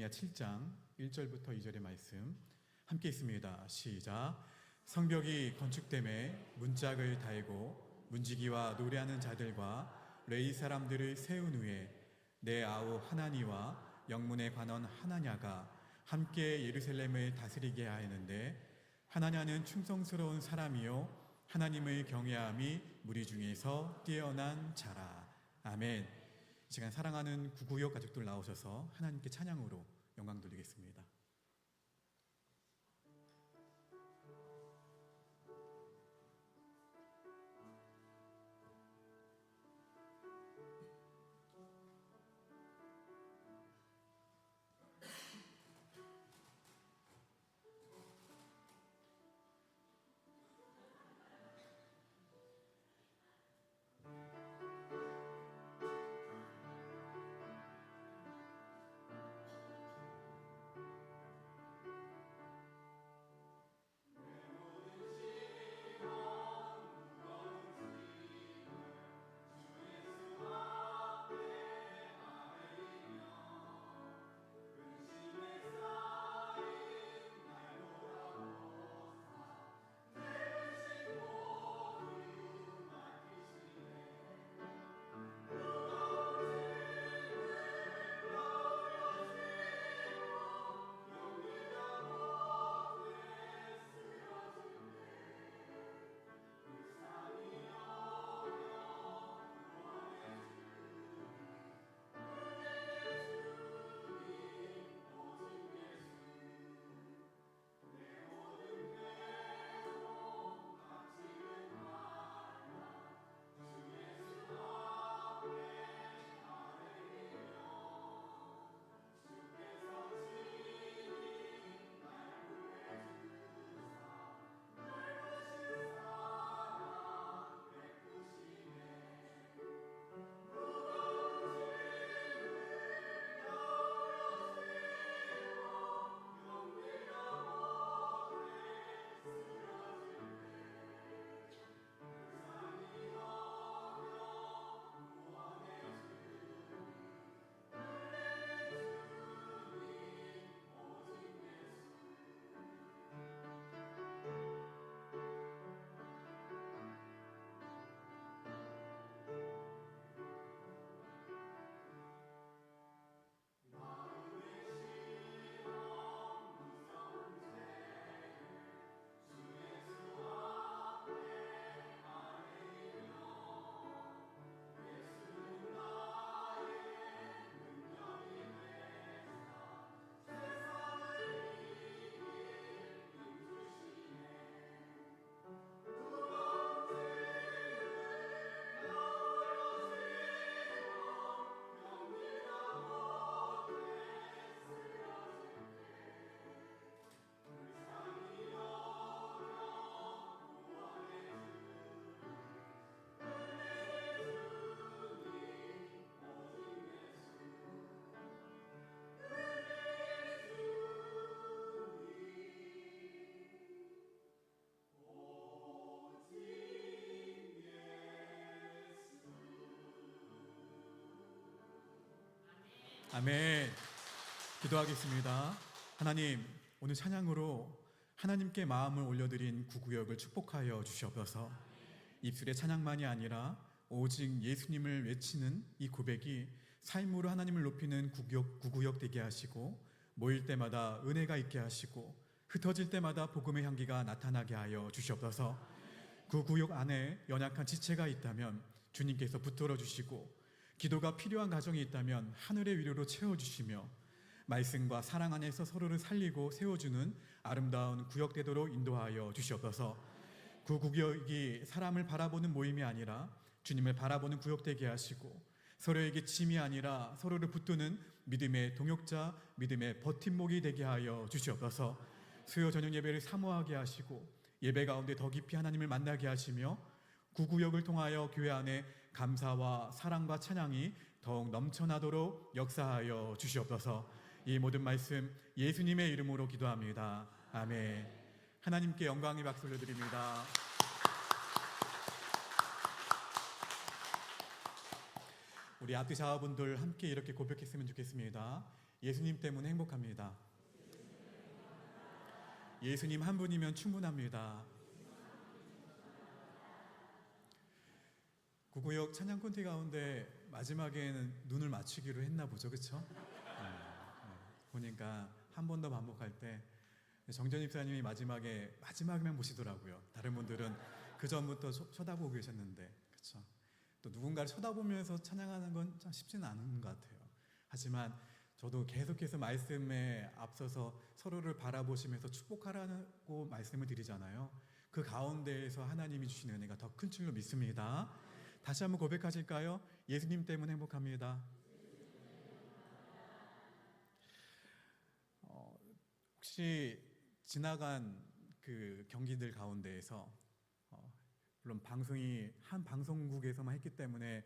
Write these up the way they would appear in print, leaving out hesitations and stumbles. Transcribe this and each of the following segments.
느헤미야 7장 1절부터 2절의 말씀 함께 있습니다. 시작. 성벽이 건축됨에 문짝을 달고 문지기와 노래하는 자들과 레위 사람들을 세운 후에 내 아우 하나니와 영문의 관원 하나냐가 함께 예루살렘을 다스리게 하였는데, 하나냐는 충성스러운 사람이요 하나님을 경외함이 무리 중에서 뛰어난 자라. 아멘. 이 시간 사랑하는 구구역 가족들 나오셔서 하나님께 찬양으로 영광 돌리겠습니다. 아멘. 기도하겠습니다. 하나님, 오늘 찬양으로 하나님께 마음을 올려드린 구구역을 축복하여 주시옵소서. 입술의 찬양만이 아니라 오직 예수님을 외치는 이 고백이 삶으로 하나님을 높이는 구구역 되게 하시고, 모일 때마다 은혜가 있게 하시고 흩어질 때마다 복음의 향기가 나타나게 하여 주시옵소서. 구구역 안에 연약한 지체가 있다면 주님께서 붙들어 주시고, 기도가 필요한 가정이 있다면 하늘의 위로로 채워주시며, 말씀과 사랑 안에서 서로를 살리고 세워주는 아름다운 구역되도록 인도하여 주시옵소서. 그 구역이 사람을 바라보는 모임이 아니라 주님을 바라보는 구역되게 하시고, 서로에게 짐이 아니라 서로를 붙드는 믿음의 동역자, 믿음의 버팀목이 되게 하여 주시옵소서. 수요 저녁 예배를 사모하게 하시고 예배 가운데 더 깊이 하나님을 만나게 하시며, 구구역을 통하여 교회 안에 감사와 사랑과 찬양이 더욱 넘쳐나도록 역사하여 주시옵소서. 이 모든 말씀 예수님의 이름으로 기도합니다. 아멘. 하나님께 영광의 박수 올려드립니다. 우리 앞뒤 자화분들 함께 이렇게 고백했으면 좋겠습니다. 예수님 때문에 행복합니다. 예수님 한 분이면 충분합니다. 구구역 찬양 콘티 가운데 마지막에는 눈을 맞추기로 했나 보죠, 그렇죠? 보니까 한 번 더 반복할 때 정전 입사님이 마지막에만 보시더라고요. 다른 분들은 그 전부터 쳐다보고 계셨는데, 그렇죠? 또 누군가를 쳐다보면서 찬양하는 건 참 쉽지는 않은 것 같아요. 하지만 저도 계속해서 말씀에 앞서서 서로를 바라보시면서 축복하라고 말씀을 드리잖아요. 그 가운데에서 하나님이 주시는 은혜가 더 큰 줄로 믿습니다. 다시 한번 고백하실까요? 예수님 때문에 행복합니다. 혹시 지나간 그 경기들 가운데에서 물론 방송이 한 방송국에서만 했기 때문에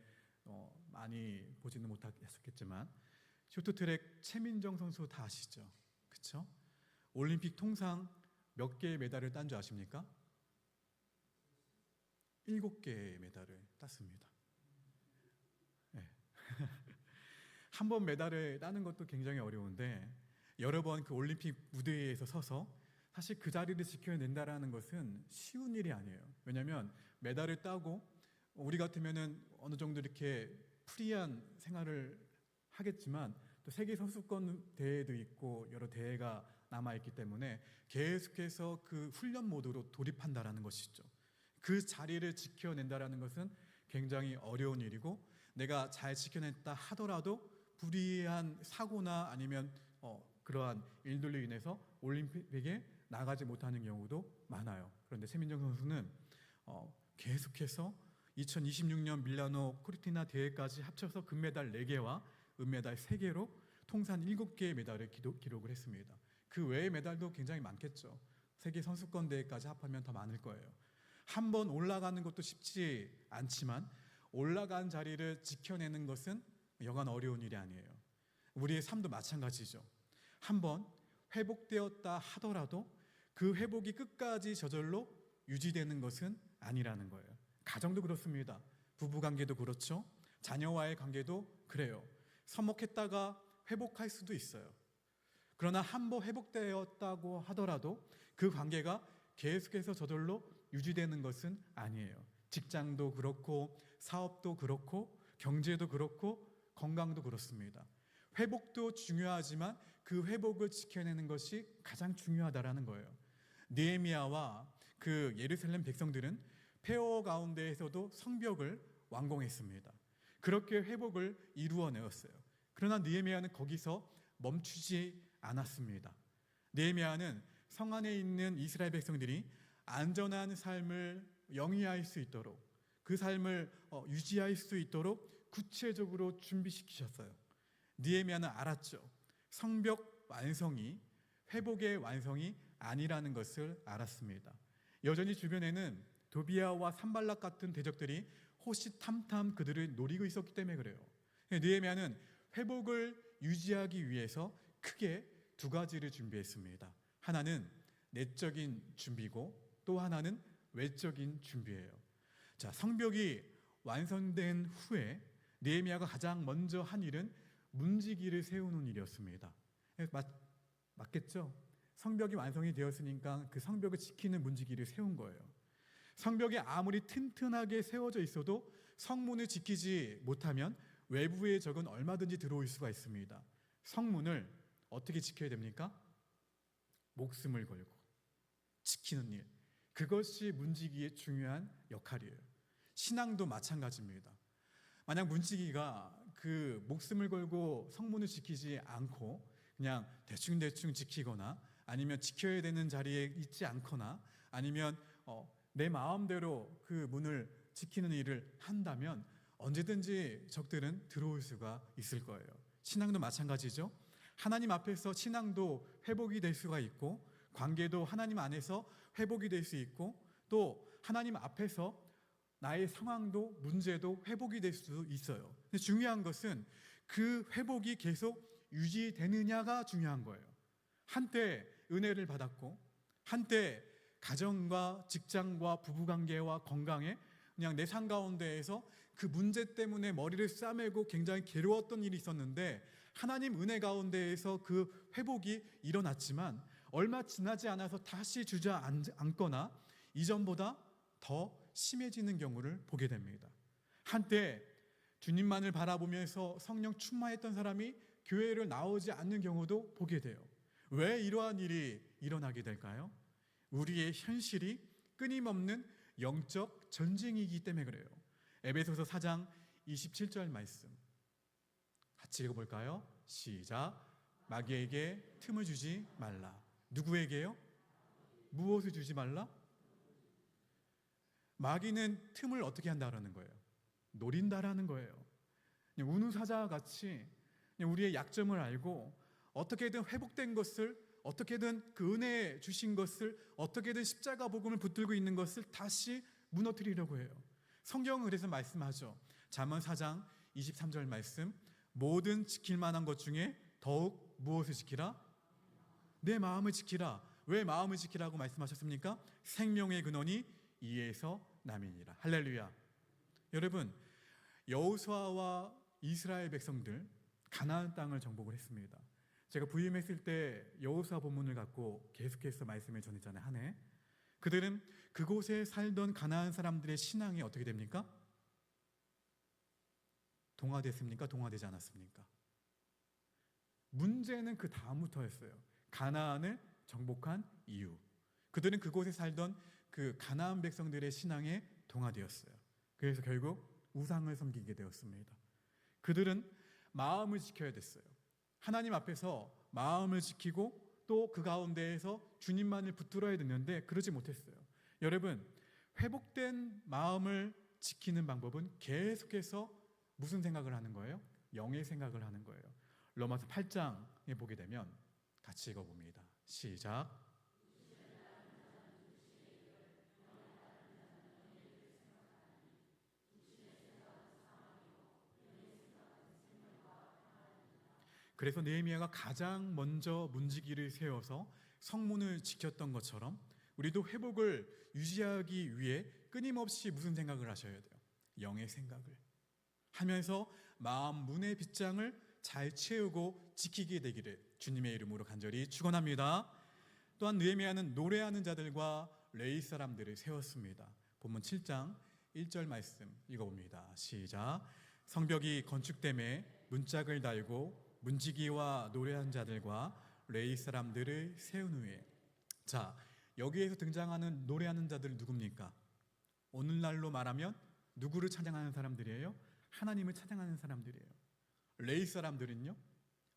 많이 보지는 못하셨겠지만 쇼트트랙 최민정 선수 다 아시죠? 그렇죠? 올림픽 통상 몇 개의 메달을 딴 줄 아십니까? 7개의 메달을 땄습니다. 네. 한 번 메달을 따는 것도 굉장히 어려운데 여러 번 그 올림픽 무대에서 서서 사실 그 자리를 지켜낸다라는 것은 쉬운 일이 아니에요. 왜냐하면 메달을 따고 우리 같으면은 어느 정도 이렇게 프리한 생활을 하겠지만 또 세계 선수권 대회도 있고 여러 대회가 남아있기 때문에 계속해서 그 훈련 모드로 돌입한다라는 것이죠. 그 자리를 지켜낸다라는 것은 굉장히 어려운 일이고 내가 잘 지켜냈다 하더라도 불이한 사고나 아니면 그러한 일들로 인해서 올림픽에 나가지 못하는 경우도 많아요. 그런데 최민정 선수는 계속해서 2026년 밀라노 코르티나 대회까지 합쳐서 금메달 4개와 은메달 3개로 통산 7개의 메달을 기록을 했습니다. 그 외의 메달도 굉장히 많겠죠. 세계 선수권 대회까지 합하면 더 많을 거예요. 한 번 올라가는 것도 쉽지 않지만 올라간 자리를 지켜내는 것은 여간 어려운 일이 아니에요. 우리의 삶도 마찬가지죠. 한 번 회복되었다 하더라도 그 회복이 끝까지 저절로 유지되는 것은 아니라는 거예요. 가정도 그렇습니다. 부부관계도 그렇죠. 자녀와의 관계도 그래요. 서먹했다가 회복할 수도 있어요. 그러나 한 번 회복되었다고 하더라도 그 관계가 계속해서 저절로 유지되는 것은 아니에요. 직장도 그렇고 사업도 그렇고 경제도 그렇고 건강도 그렇습니다. 회복도 중요하지만 그 회복을 지켜내는 것이 가장 중요하다라는 거예요. 느헤미야와 그 예루살렘 백성들은 폐허 가운데에서도 성벽을 완공했습니다. 그렇게 회복을 이루어내었어요. 그러나 느헤미야는 거기서 멈추지 않았습니다. 느헤미야는 성 안에 있는 이스라엘 백성들이 안전한 삶을 영위할 수 있도록 그 삶을 유지할 수 있도록 구체적으로 준비시키셨어요. 느헤미야는 알았죠. 성벽 완성이 회복의 완성이 아니라는 것을 알았습니다. 여전히 주변에는 도비아와 산발락 같은 대적들이 호시탐탐 그들을 노리고 있었기 때문에 그래요. 느헤미야는 회복을 유지하기 위해서 크게 2가지를 준비했습니다. 하나는 내적인 준비고 또 하나는 외적인 준비예요. 자, 성벽이 완성된 후에 느헤미야가 가장 먼저 한 일은 문지기를 세우는 일이었습니다. 맞겠죠? 성벽이 완성이 되었으니까 그 성벽을 지키는 문지기를 세운 거예요. 성벽이 아무리 튼튼하게 세워져 있어도 성문을 지키지 못하면 외부의 적은 얼마든지 들어올 수가 있습니다. 성문을 어떻게 지켜야 됩니까? 목숨을 걸고 지키는 일. 그것이 문지기의 중요한 역할이에요. 신앙도 마찬가지입니다. 만약 문지기가 그 목숨을 걸고 성문을 지키지 않고 그냥 대충대충 지키거나 아니면 지켜야 되는 자리에 있지 않거나 아니면 내 마음대로 그 문을 지키는 일을 한다면 언제든지 적들은 들어올 수가 있을 거예요. 신앙도 마찬가지죠. 하나님 앞에서 신앙도 회복이 될 수가 있고 관계도 하나님 안에서 회복이 될 수 있고 또 하나님 앞에서 나의 상황도 문제도 회복이 될 수 있어요. 근데 중요한 것은 그 회복이 계속 유지되느냐가 중요한 거예요. 한때 은혜를 받았고 한때 가정과 직장과 부부관계와 건강에 그냥 내 삶 가운데에서 그 문제 때문에 머리를 싸매고 굉장히 괴로웠던 일이 있었는데 하나님 은혜 가운데에서 그 회복이 일어났지만 얼마 지나지 않아서 다시 주저앉거나 이전보다 더 심해지는 경우를 보게 됩니다. 한때 주님만을 바라보면서 성령 충만했던 사람이 교회를 나오지 않는 경우도 보게 돼요. 왜 이러한 일이 일어나게 될까요? 우리의 현실이 끊임없는 영적 전쟁이기 때문에 그래요. 에베소서 4장 27절 말씀 같이 읽어볼까요? 시작. 마귀에게 틈을 주지 말라. 누구에게요? 무엇을 주지 말라? 마귀는 틈을 어떻게 한다라는 거예요? 노린다라는 거예요. 우는 사자와 같이 우리의 약점을 알고 어떻게든 회복된 것을, 어떻게든 그 은혜 주신 것을, 어떻게든 십자가 복음을 붙들고 있는 것을 다시 무너뜨리려고 해요. 성경은 그래서 말씀하죠. 잠언 4장 23절 말씀, 모든 지킬 만한 것 중에 더욱 무엇을 지키라? 내 마음을 지키라. 왜 마음을 지키라고 말씀하셨습니까? 생명의 근원이 이에서 남이니라. 할렐루야. 여러분, 여호수아와 이스라엘 백성들 가나안 땅을 정복을 했습니다. 제가 부임했을 때 여호수아 본문을 갖고 계속해서 말씀을 전했잖아요. 한 해. 그들은 그곳에 살던 가나안 사람들의 신앙이 어떻게 됩니까? 동화됐습니까? 동화되지 않았습니까? 문제는 그 다음부터였어요. 가나안을 정복한 이유. 그들은 그곳에 살던 그 가나안 백성들의 신앙에 동화되었어요. 그래서 결국 우상을 섬기게 되었습니다. 그들은 마음을 지켜야 됐어요. 하나님 앞에서 마음을 지키고 또 그 가운데에서 주님만을 붙들어야 되는데 그러지 못했어요. 여러분, 회복된 마음을 지키는 방법은 계속해서 무슨 생각을 하는 거예요? 영의 생각을 하는 거예요. 로마서 8장에 보게 되면 같이 읽어봅니다. 시작. 그래서 느헤미야가 가장 먼저 문지기를 세워서 성문을 지켰던 것처럼 우리도 회복을 유지하기 위해 끊임없이 무슨 생각을 하셔야 돼요? 영의 생각을 하면서 마음 문의 빗장을 잘 채우고 지키게 되기를 주님의 이름으로 간절히 축원합니다. 또한 느헤미야는 노래하는 자들과 레위 사람들을 세웠습니다. 본문 7장 1절 말씀 읽어봅니다. 시작. 성벽이 건축됨에 문짝을 달고 문지기와 노래하는 자들과 레위 사람들을 세운 후에, 자, 여기에서 등장하는 노래하는 자들은 누굽니까? 오늘날로 말하면 누구를 찬양하는 사람들이에요? 하나님을 찬양하는 사람들이에요. 레위 사람들은요?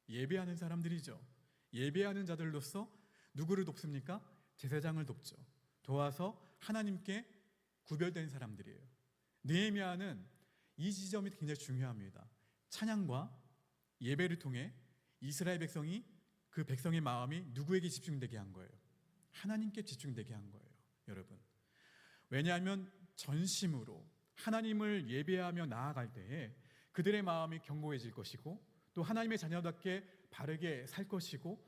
예배하는 사람들이죠. 예배하는 자들로서 누구를 돕습니까? 제사장을 돕죠. 도와서 하나님께 구별된 사람들이에요. 느헤미야는 이 지점이 굉장히 중요합니다. 찬양과 예배를 통해 이스라엘 백성이 그 백성의 마음이 누구에게 집중되게 한 거예요? 하나님께 집중되게 한 거예요. 여러분, 왜냐하면 전심으로 하나님을 예배하며 나아갈 때에 그들의 마음이 견고해질 것이고 또 하나님의 자녀답게 바르게 살 것이고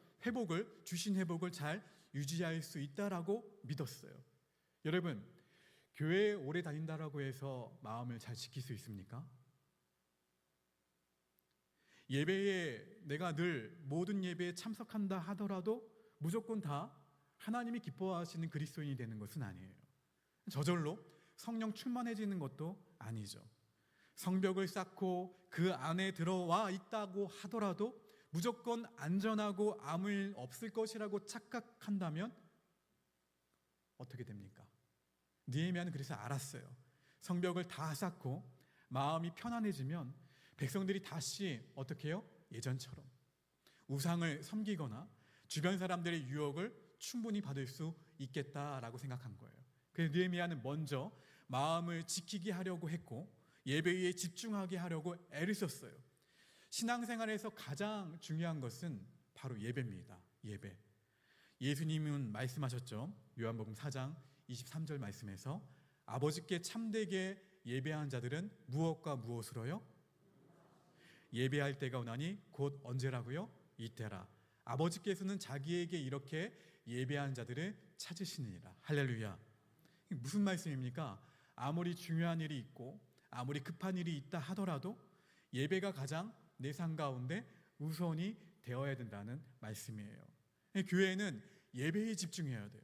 주신 회복을 잘 유지할 수 있다라고 믿었어요. 여러분, 교회에 오래 다닌다라고 해서 마음을 잘 지킬 수 있습니까? 예배에 내가 늘 모든 예배에 참석한다 하더라도 무조건 다 하나님이 기뻐하시는 그리스도인이 되는 것은 아니에요. 저절로 성령 충만해지는 것도 아니죠. 성벽을 쌓고 그 안에 들어와 있다고 하더라도 무조건 안전하고 아무 일 없을 것이라고 착각한다면 어떻게 됩니까? 느헤미야는 그래서 알았어요. 성벽을 다 쌓고 마음이 편안해지면 백성들이 다시 어떻게 해요? 예전처럼 우상을 섬기거나 주변 사람들의 유혹을 충분히 받을 수 있겠다라고 생각한 거예요. 그래서 느헤미야는 먼저 마음을 지키게 하려고 했고 예배에 집중하게 하려고 애를 썼어요. 신앙생활에서 가장 중요한 것은 바로 예배입니다. 예배. 예수님은 말씀하셨죠. 요한복음 4장 23절 말씀에서 아버지께 참되게 예배하는 자들은 무엇과 무엇으로요? 예배할 때가 오나니 곧 언제라고요? 이때라. 아버지께서는 자기에게 이렇게 예배하는 자들을 찾으시느니라. 할렐루야. 무슨 말씀입니까? 아무리 중요한 일이 있고 아무리 급한 일이 있다 하더라도 예배가 가장 내 삶 가운데 우선이 되어야 된다는 말씀이에요. 교회는 예배에 집중해야 돼요.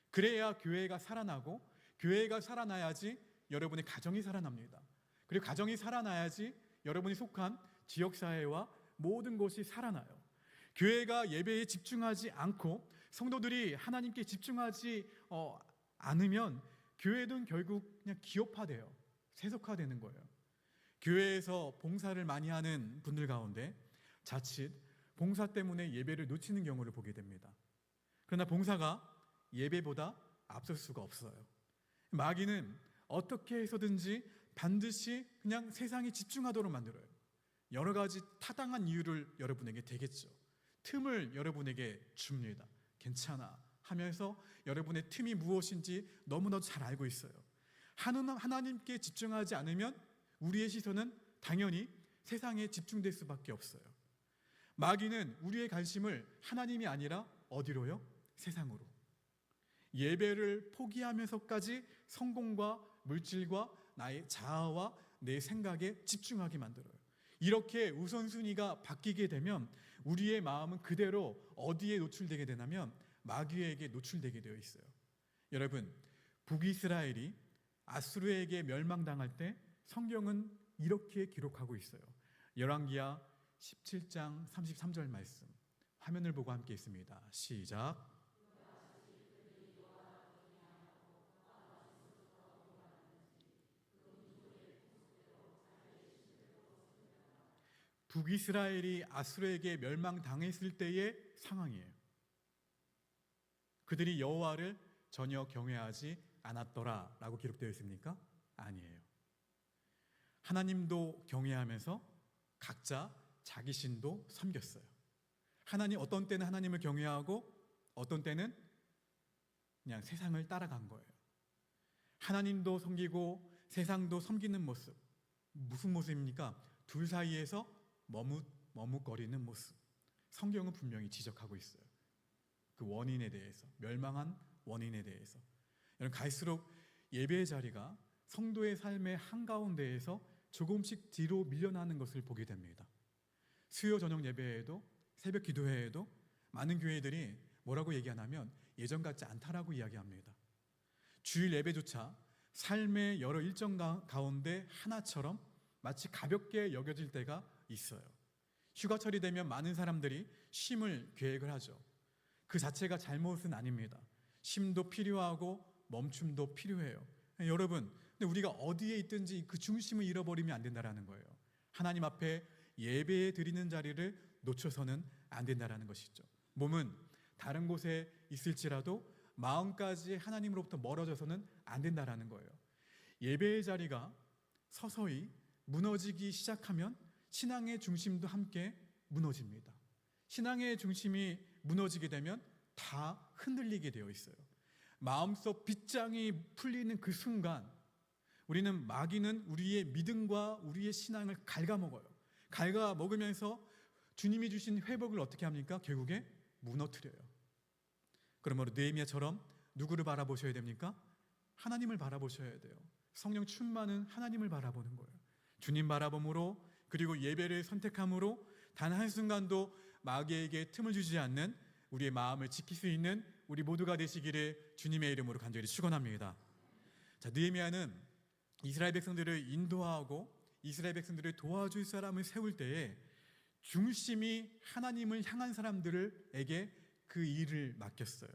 그래야 교회가 살아나고, 교회가 살아나야지 여러분의 가정이 살아납니다. 그리고 가정이 살아나야지 여러분이 속한 지역사회와 모든 것이 살아나요. 교회가 예배에 집중하지 않고 성도들이 하나님께 집중하지 않으면 교회는 결국 그냥 기업화돼요. 세속화되는 거예요. 교회에서 봉사를 많이 하는 분들 가운데 자칫 봉사 때문에 예배를 놓치는 경우를 보게 됩니다. 그러나 봉사가 예배보다 앞설 수가 없어요. 마귀는 어떻게 해서든지 반드시 그냥 세상에 집중하도록 만들어요. 여러 가지 타당한 이유를 여러분에게 대겠죠. 틈을 여러분에게 줍니다. 괜찮아 하면서 여러분의 틈이 무엇인지 너무나도 잘 알고 있어요. 하나님께 집중하지 않으면 우리의 시선은 당연히 세상에 집중될 수밖에 없어요. 마귀는 우리의 관심을 하나님이 아니라 어디로요? 세상으로. 예배를 포기하면서까지 성공과 물질과 나의 자아와 내 생각에 집중하게 만들어요. 이렇게 우선순위가 바뀌게 되면 우리의 마음은 그대로 어디에 노출되게 되냐면 마귀에게 노출되게 되어 있어요. 여러분, 북이스라엘이 아수르에게 멸망당할 때 성경은 이렇게 기록하고 있어요. 열왕기하 17장 33절 말씀, 화면을 보고 함께 있습니다. 시작. 북이스라엘이 아수르에게 멸망당했을 때의 상황이에요. 그들이 여호와를 전혀 경외하지 않았더라 라고 기록되어 있습니까? 아니에요. 하나님도 경외하면서 각자 자기 신도 섬겼어요. 어떤 때는 하나님을 경외하고 어떤 때는 그냥 세상을 따라간 거예요. 하나님도 섬기고 세상도 섬기는 모습, 무슨 모습입니까? 둘 사이에서 머뭇거리는 모습. 성경은 분명히 지적하고 있어요. 그 원인에 대해서, 멸망한 원인에 대해서. 여러분, 갈수록 예배의 자리가 성도의 삶의 한가운데에서 조금씩 뒤로 밀려나는 것을 보게 됩니다. 수요 저녁 예배에도, 새벽 기도회에도 많은 교회들이 뭐라고 얘기하냐면 예전 같지 않다라고 이야기합니다. 주일 예배조차 삶의 여러 일정 가운데 하나처럼 마치 가볍게 여겨질 때가 있어요. 휴가철이 되면 많은 사람들이 쉼을 계획을 하죠. 그 자체가 잘못은 아닙니다. 쉼도 필요하고 멈춤도 필요해요. 여러분, 근데 우리가 어디에 있든지 그 중심을 잃어버리면 안 된다는 거예요. 하나님 앞에 예배에 드리는 자리를 놓쳐서는 안 된다는 것이죠. 몸은 다른 곳에 있을지라도 마음까지 하나님으로부터 멀어져서는 안 된다는 거예요. 예배의 자리가 서서히 무너지기 시작하면 신앙의 중심도 함께 무너집니다. 신앙의 중심이 무너지게 되면 다 흔들리게 되어 있어요. 마음속 빗장이 풀리는 그 순간 마귀는 우리의 믿음과 우리의 신앙을 갉아먹어요. 갉아먹으면서 주님이 주신 회복을 어떻게 합니까? 결국에 무너뜨려요. 그러므로 느헤미야처럼 누구를 바라보셔야 됩니까? 하나님을 바라보셔야 돼요. 성령 충만은 하나님을 바라보는 거예요. 주님 바라봄으로, 그리고 예배를 선택함으로 단 한순간도 마귀에게 틈을 주지 않는 우리의 마음을 지킬 수 있는 우리 모두가 되시기를 주님의 이름으로 간절히 축원합니다. 자, 느헤미야는 이스라엘 백성들을 인도하고 이스라엘 백성들을 도와줄 사람을 세울 때에 중심이 하나님을 향한 사람들에게 그 일을 맡겼어요.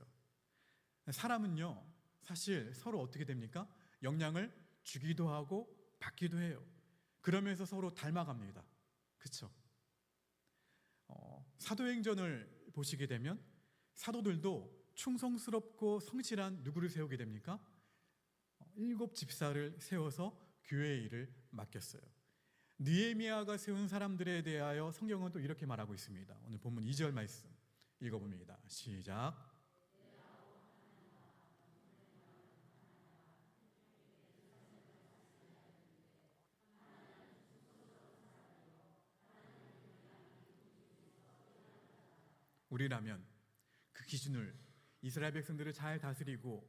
사람은요, 사실 서로 어떻게 됩니까? 영향을 주기도 하고 받기도 해요. 그러면서 서로 닮아갑니다. 그렇죠? 사도행전을 보시게 되면 사도들도 충성스럽고 성실한 누구를 세우게 됩니까? 7 집사를 세워서 교회의 일을 맡겼어요. 느헤미야가 세운 사람들에 대하여 성경은 또 이렇게 말하고 있습니다. 오늘 본문 2절 말씀 읽어봅니다. 시작. 우리라면 그 기준을, 이스라엘 백성들을 잘 다스리고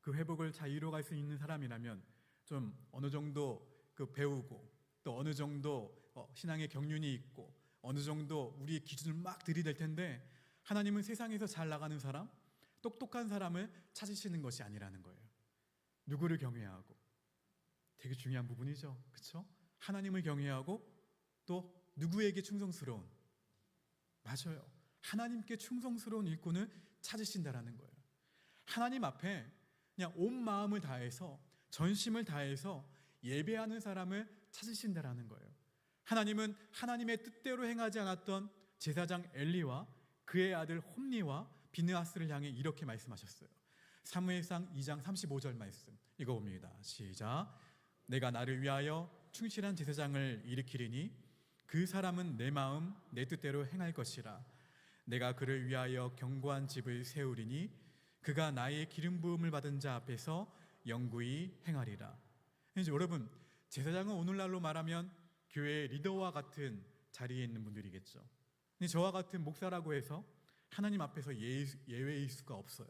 그 회복을 잘 이루어갈 수 있는 사람이라면 좀 어느 정도 그 배우고 또 어느 정도 신앙의 경륜이 있고 어느 정도 우리의 기준을 막 들이댈 텐데 하나님은 세상에서 잘 나가는 사람, 똑똑한 사람을 찾으시는 것이 아니라는 거예요. 누구를 경외하고, 되게 중요한 부분이죠. 그렇죠? 하나님을 경외하고 또 누구에게 충성스러운, 맞아요. 하나님께 충성스러운 일꾼을 찾으신다라는 거예요. 하나님 앞에 그냥 온 마음을 다해서, 전심을 다해서 예배하는 사람을 찾으신다라는 거예요. 하나님은 하나님의 뜻대로 행하지 않았던 제사장 엘리와 그의 아들 홈니와 비느하스를 향해 이렇게 말씀하셨어요. 사무엘상 2장 35절 말씀 읽어봅니다. 시작. 내가 나를 위하여 충실한 제사장을 일으키리니 그 사람은 내 마음 내 뜻대로 행할 것이라. 내가 그를 위하여 견고한 집을 세우리니 그가 나의 기름 부음을 받은 자 앞에서 영구히 행하리라. 이제 여러분, 제사장은 오늘날로 말하면 교회의 리더와 같은 자리에 있는 분들이겠죠. 근데 저와 같은 목사라고 해서 하나님 앞에서 예외일 수가 없어요.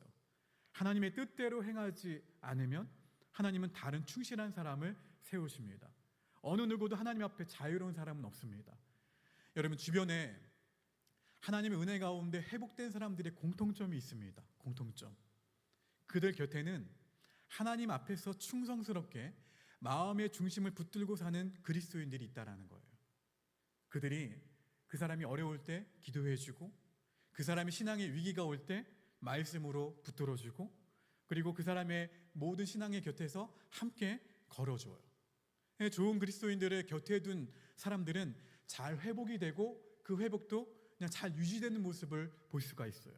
하나님의 뜻대로 행하지 않으면 하나님은 다른 충실한 사람을 세우십니다. 어느 누구도 하나님 앞에 자유로운 사람은 없습니다. 여러분, 주변에 하나님의 은혜 가운데 회복된 사람들의 공통점이 있습니다. 공통점. 그들 곁에는 하나님 앞에서 충성스럽게 마음의 중심을 붙들고 사는 그리스도인들이 있다라는 거예요. 그들이 그 사람이 어려울 때 기도해주고, 그 사람이 신앙의 위기가 올 때 말씀으로 붙들어주고, 그리고 그 사람의 모든 신앙의 곁에서 함께 걸어줘요. 좋은 그리스도인들을 곁에 둔 사람들은 잘 회복이 되고 그 회복도 그냥 잘 유지되는 모습을 볼 수가 있어요.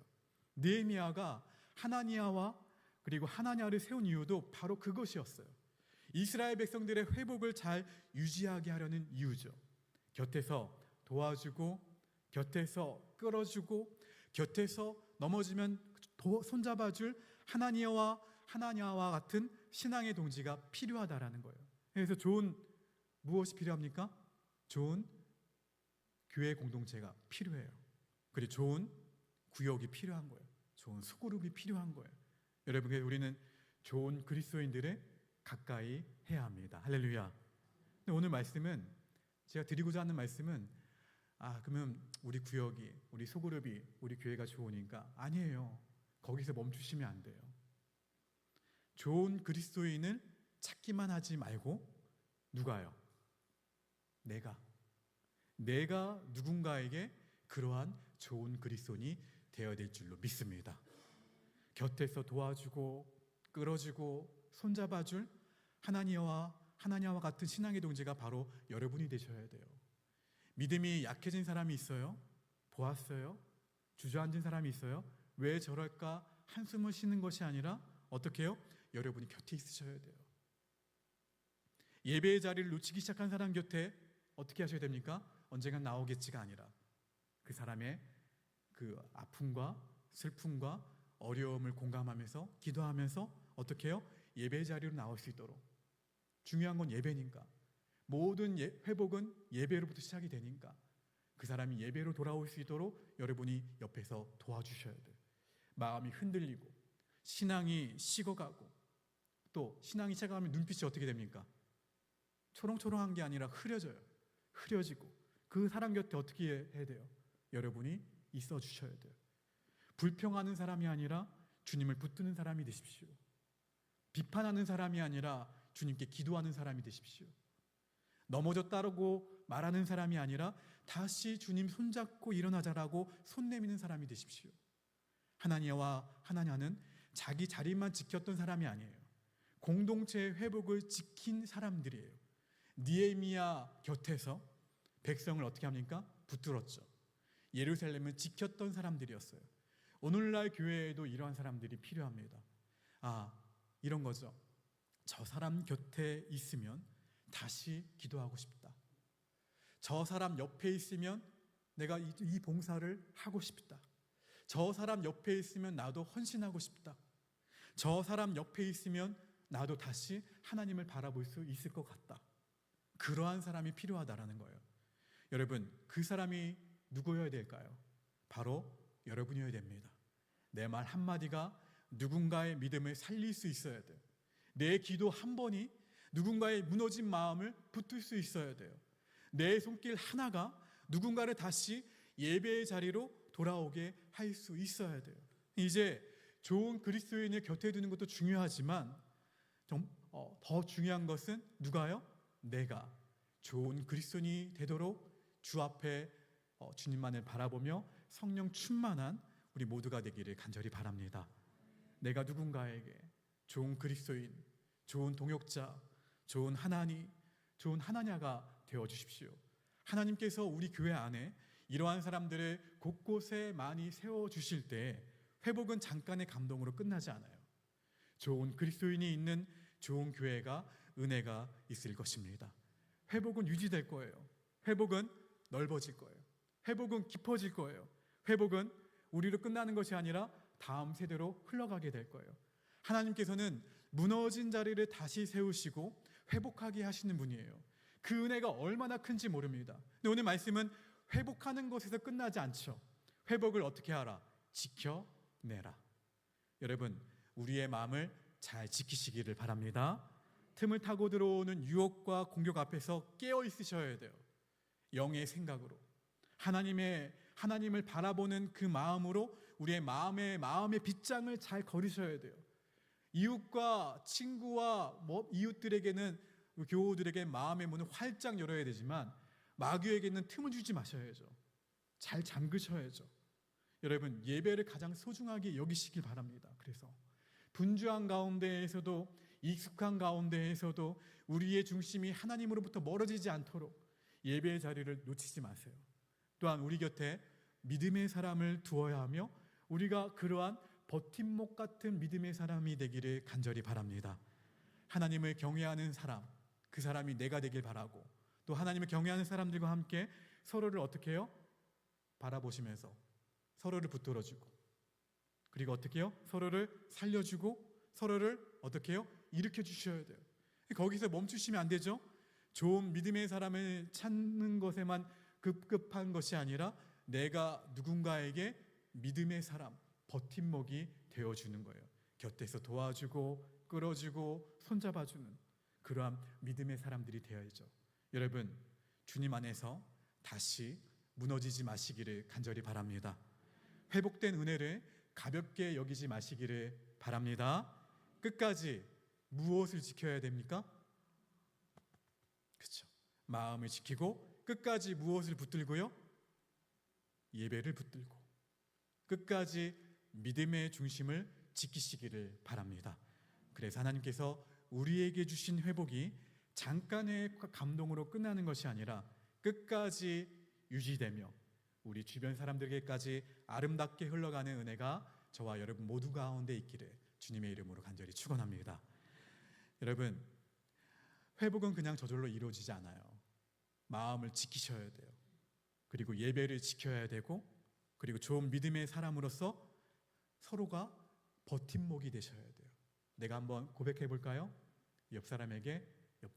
느헤미야가 하나니야와 그리고 하나냐를 세운 이유도 바로 그것이었어요. 이스라엘 백성들의 회복을 잘 유지하게 하려는 이유죠. 곁에서 도와주고, 곁에서 끌어주고, 곁에서 넘어지면 손잡아줄 하나냐와 같은 신앙의 동지가 필요하다라는 거예요. 그래서 무엇이 필요합니까? 좋은 교회 공동체가 필요해요. 그리고 좋은 구역이 필요한 거예요. 좋은 소그룹이 필요한 거예요. 여러분, 우리는 좋은 그리스도인들에 가까이 해야 합니다. 할렐루야. 근데 오늘 말씀은, 제가 드리고자 하는 말씀은, 그러면 우리 구역이, 우리 소그룹이, 우리 교회가 좋으니까, 아니에요. 거기서 멈추시면 안 돼요. 좋은 그리스도인을 찾기만 하지 말고, 누가요? 내가 누군가에게 그러한 좋은 그리스도인이 되어야 될 줄로 믿습니다. 곁에서 도와주고 끌어주고 손잡아줄 하나니아와 같은 신앙의 동지가 바로 여러분이 되셔야 돼요. 믿음이 약해진 사람이 있어요? 보았어요? 주저앉은 사람이 있어요? 왜 저럴까 한숨을 쉬는 것이 아니라 어떻게 해요? 여러분이 곁에 있으셔야 돼요. 예배의 자리를 놓치기 시작한 사람 곁에 어떻게 하셔야 됩니까? 언젠간 나오겠지가 아니라 그 사람의 그 아픔과 슬픔과 어려움을 공감하면서 기도하면서 어떻게 해요? 예배의 자리로 나올 수 있도록. 중요한 건 예배니까. 모든 회복은 예배로부터 시작이 되니까 그 사람이 예배로 돌아올 수 있도록 여러분이 옆에서 도와주셔야 돼요. 마음이 흔들리고 신앙이 식어가고, 또 신앙이 식어가면 눈빛이 어떻게 됩니까? 초롱초롱한 게 아니라 흐려지고 그 사람 곁에 어떻게 해야 돼요? 여러분이 있어 주셔야 돼요. 불평하는 사람이 아니라 주님을 붙드는 사람이 되십시오. 비판하는 사람이 아니라 주님께 기도하는 사람이 되십시오. 넘어졌다고 말하는 사람이 아니라 다시 주님 손잡고 일어나자라고 손 내미는 사람이 되십시오. 하나냐는 자기 자리만 지켰던 사람이 아니에요. 공동체의 회복을 지킨 사람들이에요. 느헤미야 곁에서 백성을 어떻게 합니까? 붙들었죠. 예루살렘을 지켰던 사람들이었어요. 오늘날 교회에도 이러한 사람들이 필요합니다. 이런 거죠. 저 사람 곁에 있으면 다시 기도하고 싶다. 저 사람 옆에 있으면 내가 이 봉사를 하고 싶다. 저 사람 옆에 있으면 나도 헌신하고 싶다. 저 사람 옆에 있으면 나도 다시 하나님을 바라볼 수 있을 것 같다. 그러한 사람이 필요하다라는 거예요. 여러분, 그 사람이 누구여야 될까요? 바로 여러분이어야 됩니다. 내 말 한마디가 누군가의 믿음을 살릴 수 있어야 돼요. 내 기도 한 번이 누군가의 무너진 마음을 붙들 수 있어야 돼요. 내 손길 하나가 누군가를 다시 예배의 자리로 돌아오게 할 수 있어야 돼요. 이제 좋은 그리스도인을 곁에 두는 것도 중요하지만 더 중요한 것은 누가요? 내가 좋은 그리스도인이 되도록 주 앞에 주님만을 바라보며 성령 충만한 우리 모두가 되기를 간절히 바랍니다. 내가 누군가에게 좋은 그리스도인, 좋은 동역자, 좋은 하나니, 좋은 하나냐가 되어주십시오. 하나님께서 우리 교회 안에 이러한 사람들을 곳곳에 많이 세워주실 때 회복은 잠깐의 감동으로 끝나지 않아요. 좋은 그리스도인이 있는 좋은 교회가, 은혜가 있을 것입니다. 회복은 유지될 거예요. 회복은 넓어질 거예요. 회복은 깊어질 거예요. 회복은 우리로 끝나는 것이 아니라 다음 세대로 흘러가게 될 거예요. 하나님께서는 무너진 자리를 다시 세우시고 회복하게 하시는 분이에요. 그 은혜가 얼마나 큰지 모릅니다. 근데 오늘 말씀은 회복하는 것에서 끝나지 않죠. 회복을 어떻게 하라? 지켜내라. 여러분, 우리의 마음을 잘 지키시기를 바랍니다. 틈을 타고 들어오는 유혹과 공격 앞에서 깨어 있으셔야 돼요. 영의 생각으로 하나님을 바라보는 그 마음으로 우리의 마음의 빗장을 잘 거르셔야 돼요. 이웃과 친구와 이웃들에게는, 교우들에게 마음의 문을 활짝 열어야 되지만 마귀에게는 틈을 주지 마셔야죠. 잘 잠그셔야죠. 여러분, 예배를 가장 소중하게 여기시길 바랍니다. 그래서 분주한 가운데에서도, 익숙한 가운데에서도 우리의 중심이 하나님으로부터 멀어지지 않도록 예배의 자리를 놓치지 마세요. 또한 우리 곁에 믿음의 사람을 두어야 하며 우리가 그러한 버팀목 같은 믿음의 사람이 되기를 간절히 바랍니다. 하나님을 경외하는 사람, 그 사람이 내가 되길 바라고, 또 하나님을 경외하는 사람들과 함께 서로를 어떻게 해요? 바라보시면서 서로를 붙들어주고, 그리고 어떻게 해요? 서로를 살려주고, 서로를 어떻게 해요? 일으켜 주셔야 돼요. 거기서 멈추시면 안 되죠. 좋은 믿음의 사람을 찾는 것에만 급급한 것이 아니라 내가 누군가에게 믿음의 사람, 버팀목이 되어주는 거예요. 곁에서 도와주고 끌어주고 손잡아주는 그러한 믿음의 사람들이 되어야죠. 여러분, 주님 안에서 다시 무너지지 마시기를 간절히 바랍니다. 회복된 은혜를 가볍게 여기지 마시기를 바랍니다. 끝까지 무엇을 지켜야 됩니까? 그렇죠. 마음을 지키고 끝까지 무엇을 붙들고요? 예배를 붙들고 끝까지 믿음의 중심을 지키시기를 바랍니다. 그래서 하나님께서 우리에게 주신 회복이 잠깐의 감동으로 끝나는 것이 아니라 끝까지 유지되며 우리 주변 사람들에게까지 아름답게 흘러가는 은혜가 저와 여러분 모두 가운데 있기를 주님의 이름으로 간절히 축원합니다. 여러분, 회복은 그냥 저절로 이루어지지 않아요. 마음을 지키셔야 돼요. 그리고 예배를 지켜야 되고, 그리고 좋은 믿음의 사람으로서 서로가 버팀목이 되셔야 돼요. 내가 한번 고백해 볼까요? 옆 사람에게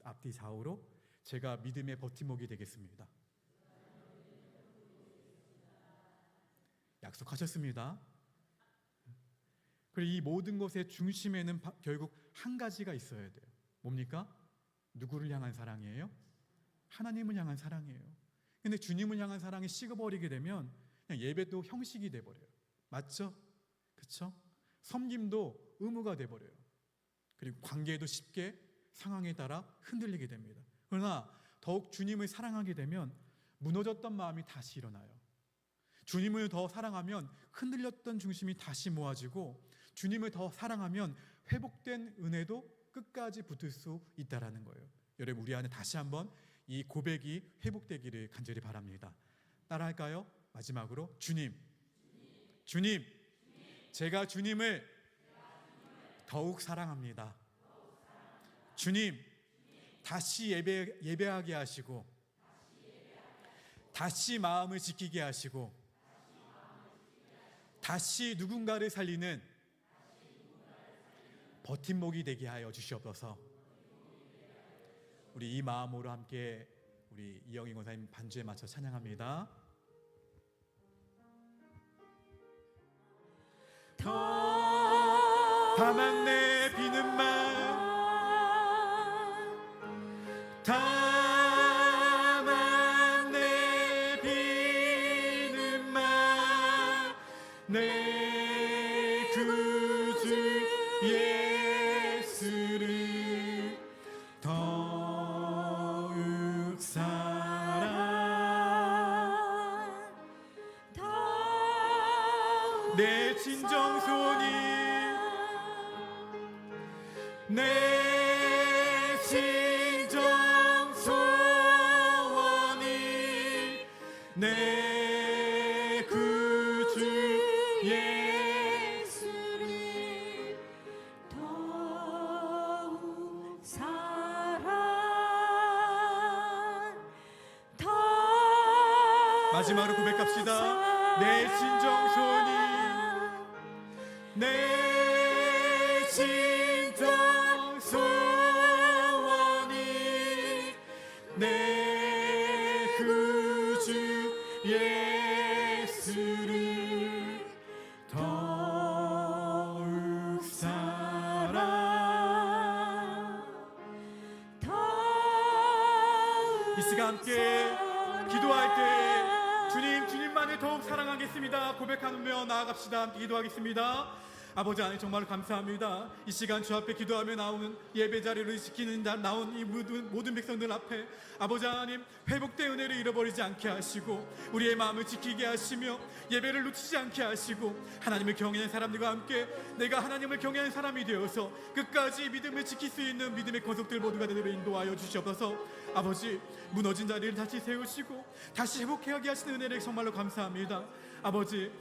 앞뒤 좌우로 제가 믿음의 버팀목이 되겠습니다. 약속하셨습니다. 그리고 이 모든 것의 중심에는 결국 한 가지가 있어야 돼요. 뭡니까? 누구를 향한 사랑이에요? 하나님을 향한 사랑이에요. 근데 주님을 향한 사랑이 식어버리게 되면 그냥 예배도 형식이 돼버려요. 맞죠? 그렇죠? 섬김도 의무가 돼버려요. 그리고 관계도 쉽게 상황에 따라 흔들리게 됩니다. 그러나 더욱 주님을 사랑하게 되면 무너졌던 마음이 다시 일어나요. 주님을 더 사랑하면 흔들렸던 중심이 다시 모아지고, 주님을 더 사랑하면 회복된 은혜도 끝까지 붙을 수 있다라는 거예요. 여러분, 우리 안에 다시 한번 이 고백이 회복되기를 간절히 바랍니다. 따라할까요? 마지막으로 주님, 제가 주님을 더욱 사랑합니다. 주님, 다시 예배하게 하시고, 다시 마음을 지키게 하시고, 다시 누군가를 살리는 버팀목이 되게 하여 주시옵소서. 우리 이 마음으로 함께 우리 이영희 권사님 반주에 맞춰 찬양합니다. 다만 내 비는 말, 다만 내 비는 사랑 내 진정 소원이 내 진정 소원이 내 구주 예수를 더욱 사랑 더욱 마지막으로 고백합시다. 내 진정 소원이 내 진정 소원이 내 구주 예수를 더욱 사랑 더욱 이 시간 함께 기도할 때 주님만을 더욱 사랑하겠습니다 고백하며 나아갑시다. 함께 기도하겠습니다. 아버지 하나님 정말 감사합니다. 이 시간 주 앞에 기도하며 나오는 예배 자리를 지키는 나온 이 모든 백성들 앞에 아버지 하나님 회복된 은혜를 잃어버리지 않게 하시고 우리의 마음을 지키게 하시며 예배를 놓치지 않게 하시고 하나님을 경외하는 사람들과 함께 내가 하나님을 경외하는 사람이 되어서 끝까지 믿음을 지킬 수 있는 믿음의 권속들 모두가 되도록 인도하여 주시옵소서. 아버지 무너진 자리를 다시 세우시고 다시 회복하게 하시는 은혜를 정말로 감사합니다. 아버지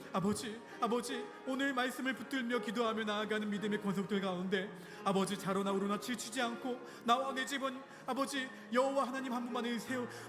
오늘 말씀을 붙들며 기도하며 나아가는 믿음의 권속들 가운데 아버지 자로나 우로나 치우치지 않고 나와 내 집은 아버지 여호와 하나님 한 분만을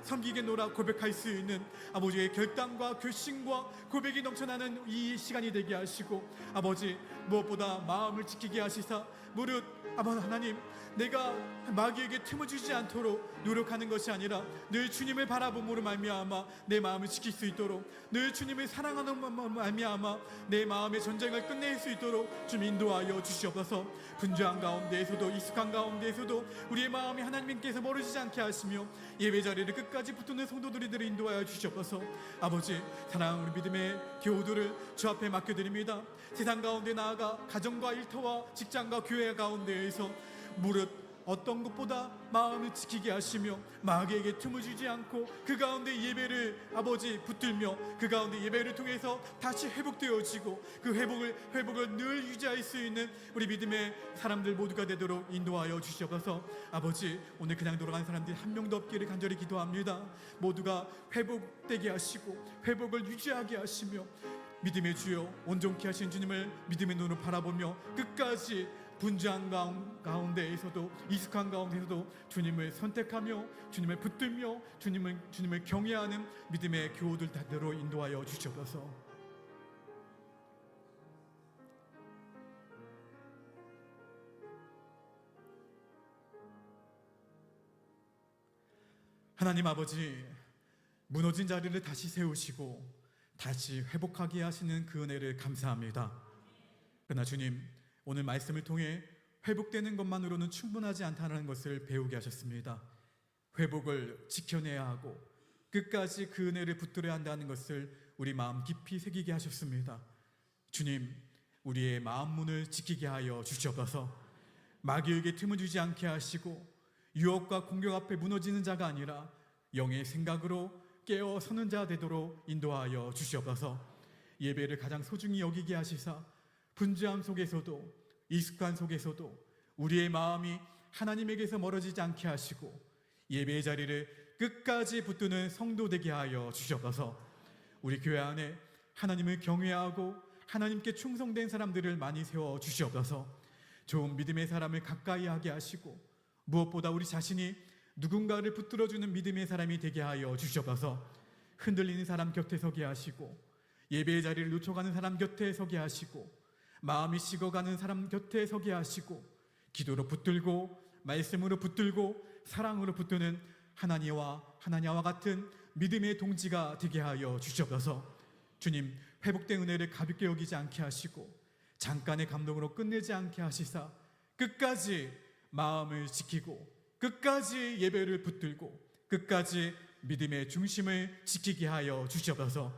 섬기겠노라 고백할 수 있는 아버지의 결단과 결심과 고백이 넘쳐나는 이 시간이 되게 하시고 아버지 무엇보다 마음을 지키게 하시사 무릇 아버지 하나님 내가 마귀에게 틈을 주지 않도록 노력하는 것이 아니라 늘 주님을 바라봄으로 말미암아 내 마음을 지킬 수 있도록 늘 주님을 사랑하는 말미암아 내 마음의 전쟁을 끝낼 수 있도록 좀 인도하여 주시옵소서. 분주한 가운데에서도 익숙한 가운데에서도 우리의 마음이 하나님께서 멀어지지 않게 하시며 예배 자리를 끝까지 붙드는 성도들이 인도하여 주시옵소서. 아버지 사랑하는 우리 믿음의 교우들을 주 앞에 맡겨드립니다. 세상 가운데 나아가 가정과 일터와 직장과 교회 가운데에서 무릇 어떤 것보다 마음을 지키게 하시며 마귀에게 틈을 주지 않고 그 가운데 예배를 아버지 붙들며 그 가운데 예배를 통해서 다시 회복되어지고 그 회복을 늘 유지할 수 있는 우리 믿음의 사람들 모두가 되도록 인도하여 주시옵소서. 아버지 오늘 그냥 돌아간 사람들이 한 명도 없기를 간절히 기도합니다. 모두가 회복되게 하시고 회복을 유지하게 하시며 믿음의 주여 온전케 하신 주님을 믿음의 눈으로 바라보며 끝까지 분주한 가운데에서도 익숙한 가운데에서도 주님을 선택하며 주님을 붙들며 주님을 경외하는 믿음의 교우들 다대로 인도하여 주시옵소서. 하나님 아버지 무너진 자리를 다시 세우시고 다시 회복하게 하시는 그 은혜를 감사합니다. 그러나 주님 오늘 말씀을 통해 회복되는 것만으로는 충분하지 않다는 것을 배우게 하셨습니다. 회복을 지켜내야 하고 끝까지 그 은혜를 붙들어야 한다는 것을 우리 마음 깊이 새기게 하셨습니다. 주님 우리의 마음 문을 지키게 하여 주시옵소서. 마귀에게 틈을 주지 않게 하시고 유혹과 공격 앞에 무너지는 자가 아니라 영의 생각으로 깨어 서는 자 되도록 인도하여 주시옵소서. 예배를 가장 소중히 여기게 하시사 분주함 속에서도 익숙한 속에서도 우리의 마음이 하나님에게서 멀어지지 않게 하시고 예배의 자리를 끝까지 붙드는 성도 되게 하여 주시옵소서. 우리 교회 안에 하나님을 경외하고 하나님께 충성된 사람들을 많이 세워 주시옵소서. 좋은 믿음의 사람을 가까이 하게 하시고 무엇보다 우리 자신이 누군가를 붙들어주는 믿음의 사람이 되게 하여 주시옵소서. 흔들리는 사람 곁에 서게 하시고 예배의 자리를 놓쳐가는 사람 곁에 서게 하시고 마음이 식어가는 사람 곁에 서게 하시고 기도로 붙들고 말씀으로 붙들고 사랑으로 붙드는 하나님과 같은 믿음의 동지가 되게 하여 주시옵소서. 주님 회복된 은혜를 가볍게 여기지 않게 하시고 잠깐의 감동으로 끝내지 않게 하시사 끝까지 마음을 지키고 끝까지 예배를 붙들고 끝까지 믿음의 중심을 지키게 하여 주시옵소서.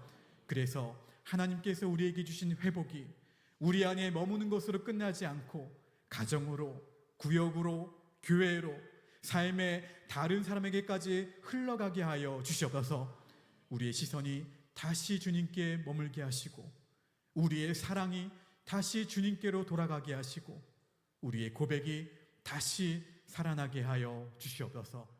그래서 하나님께서 우리에게 주신 회복이 우리 안에 머무는 것으로 끝나지 않고 가정으로, 구역으로, 교회로, 삶의 다른 사람에게까지 흘러가게 하여 주시옵소서. 우리의 시선이 다시 주님께 머물게 하시고 우리의 사랑이 다시 주님께로 돌아가게 하시고 우리의 고백이 다시 살아나게 하여 주시옵소서.